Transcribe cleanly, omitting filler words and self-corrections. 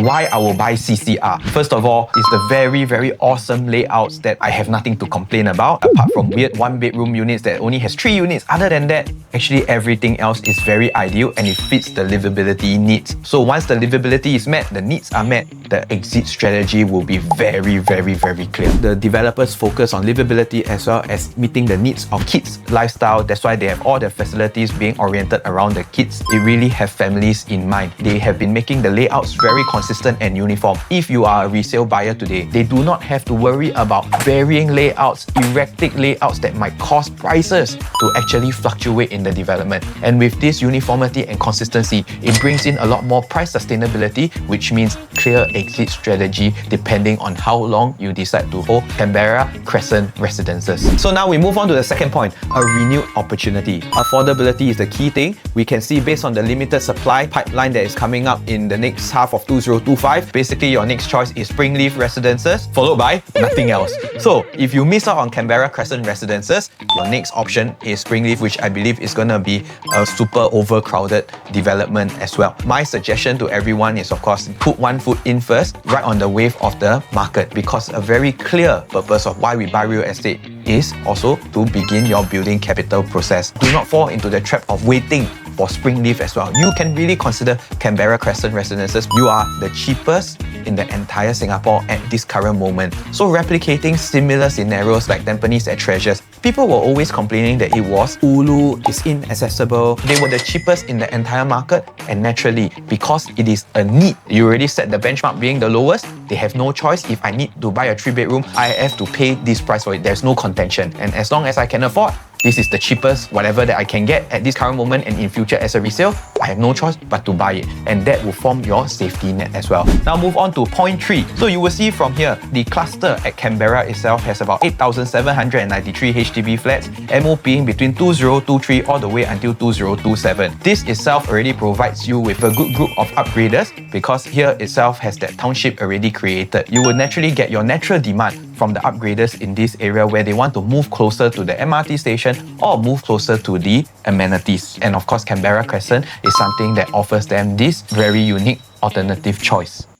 Why I will buy CCR? First of all, it's the very awesome layouts that I have nothing to complain about, apart from weird one-bedroom units that only has 3 units. Other than that, actually everything else is very ideal and it fits the livability needs. So once the livability is met, the needs are met, the exit strategy will be very clear. The developers focus on livability as well as meeting the needs of kids' lifestyle. That's why they have all the facilities being oriented around the kids. They really have families in mind. They have been making the layouts very consistent and uniform. If you are a resale buyer today, they do not have to worry about varying layouts, erratic layouts that might cause prices to actually fluctuate in the development. And with this uniformity and consistency, it brings in a lot more price sustainability, which means clear exit strategy depending on how long you decide to hold Canberra Crescent residences. So now we move on to the second point, a renewed opportunity. Affordability is the key thing. We can see based on the limited supply pipeline that is coming up in the next half of 2025, basically your next choice is Springleaf Residences, followed by nothing else. So if you miss out on Canberra Crescent Residences, your next option is Springleaf, which I believe is gonna be a super overcrowded development as well. My suggestion to everyone is, of course, put one foot in first, right on the wave of the market, because a very clear purpose of why we buy real estate is also to begin your building capital process. Do not fall into the trap of waiting for Springleaf as well. You can really consider Canberra Crescent Residences. You are the cheapest in the entire Singapore at this current moment. So replicating similar scenarios like Tampines at Treasures, people were always complaining that it was ulu, it's inaccessible. They were the cheapest in the entire market, and naturally, because it is a need, you already set the benchmark being the lowest, they have no choice. If I need to buy a 3-bedroom, I have to pay this price for it. There's no contention. And as long as I can afford, this is the cheapest, whatever that I can get at this current moment and in future as a resale, I have no choice but to buy it. And that will form your safety net as well. Now move on to point 3. So you will see from here, the cluster at Canberra itself has about 8,793 HDB flats, MOPing between 2023 all the way until 2027. This itself already provides you with a good group of upgraders because here itself has that township already created. You will naturally get your natural demand from the upgraders in this area where they want to move closer to the MRT station or move closer to the amenities. And of course, Canberra Crescent is something that offers them this very unique alternative choice.